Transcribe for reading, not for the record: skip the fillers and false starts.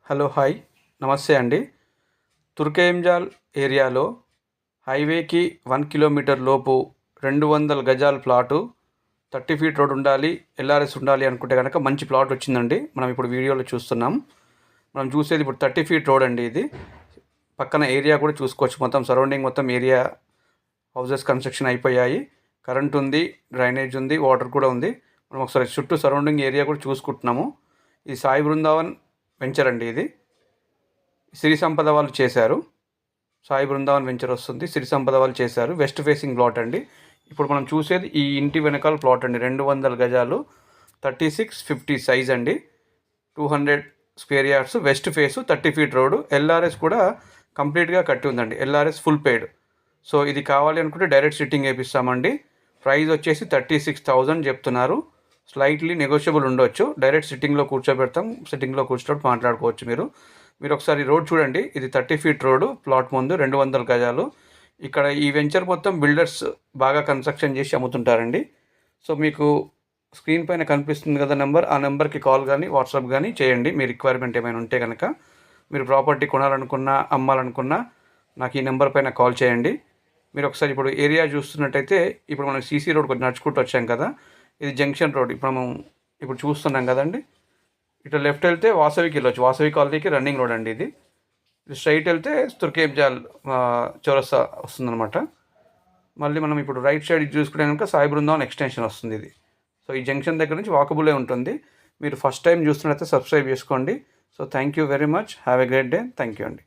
Hello hi నమస్తే అండి. తుర్కేంజాల్ ఏరియాలో హైవేకి 1 కిలోమీటర్ లోపు 200 గజాల ప్లాటు, 30 ఫీట్ రోడ్ ఉండాలి, ఎల్ఆర్ఎస్ ఉండాలి అనుకుంటే కనుక మంచి ప్లాట్ వచ్చిందండి. మనం ఇప్పుడు వీడియోలో చూస్తున్నాం. మనం చూసేది ఇప్పుడు 30 ఫీట్ రోడ్ అండి. ఇది పక్కన ఏరియా కూడా చూసుకోవచ్చు. మొత్తం సరౌండింగ్ మొత్తం ఏరియా హౌసెస్ కన్స్ట్రక్షన్ అయిపోయాయి. కరెంట్ ఉంది, డ్రైనేజ్ ఉంది, వాటర్ కూడా ఉంది. మనం ఒకసారి చుట్టూ సరౌండింగ్ ఏరియా కూడా చూసుకుంటున్నాము. ఇది సాయి బృందావన్ వెంచర్ అండి. ఇది సిరి సంపద వాళ్ళు చేశారు. సాయి బృందావన్ వెంచర్ వస్తుంది, సిరి సంపద వాళ్ళు చేశారు. వెస్ట్ ఫేసింగ్ ప్లాట్ అండి. ఇప్పుడు మనం చూసేది ఈ ఇంటి వెనకాల ప్లాట్ అండి. 200 గజాలు, 3650 సైజ్ అండి, 200 square yards, west face, 30 feet road, LRS కూడా కంప్లీట్గా కట్టి ఉందండి. LRS full paid. సో ఇది కావాలి అనుకుంటే డైరెక్ట్ సిట్టింగ్ వేపిస్తామండి. ప్రైస్ వచ్చేసి 36,000 చెప్తున్నారు. స్లైట్లీ నెగోషియబుల్ ఉండొచ్చు. డైరెక్ట్ సిట్టింగ్లో కూర్చోబెడతాం, సిట్టింగ్లో కూర్చోబెట్టి మాట్లాడుకోవచ్చు. మీరు ఒకసారి రోడ్ చూడండి. ఇది 30 ఫీట్ రోడ్డు, ప్లాట్ ముందు 200 గజాలు. ఇక్కడ ఈ వెంచర్ మొత్తం బిల్డర్స్ బాగా కన్స్ట్రక్షన్ చేసి అమ్ముతుంటారండి. సో మీకు స్క్రీన్ పైన కనిపిస్తుంది కదా నెంబర్, ఆ నెంబర్కి కాల్ కానీ వాట్సాప్ కానీ చేయండి. మీ రిక్వైర్మెంట్ ఏమైనా ఉంటే కనుక, మీరు ప్రాపర్టీ కొనాలనుకున్నా అమ్మాలనుకున్నా నాకు ఈ నెంబర్ పైన కాల్ చేయండి. మీరు ఒకసారి ఇప్పుడు ఏరియా చూస్తున్నట్టయితే, ఇప్పుడు మనం సీసీ రోడ్ కొంచెం నడుచుకుంటూ వచ్చాం కదా, ఇది జంక్షన్ రోడ్. ఇప్పుడు చూస్తున్నాం కదండి. ఇటు లెఫ్ట్ వెళ్తే వాసవికి వెళ్ళొచ్చు. వాసవి కాలనీకి రన్నింగ్ రోడ్ అండి. ఇది స్ట్రైట్ వెళ్తే తుర్కేంజాల్ చౌరస్తా వస్తుందన్నమాట. మళ్ళీ మనం ఇప్పుడు రైట్ సైడ్ చూసుకుంటే కనుక సాయి బృందావన్ ఎక్స్టెన్షన్ వస్తుంది ఇది. సో ఈ జంక్షన్ దగ్గర నుంచి వాకబులే ఉంటుంది. మీరు ఫస్ట్ టైం చూస్తున్నట్లయితే సబ్స్క్రైబ్ చేసుకోండి. So thank you very much. Have a great day. Thank you అండి.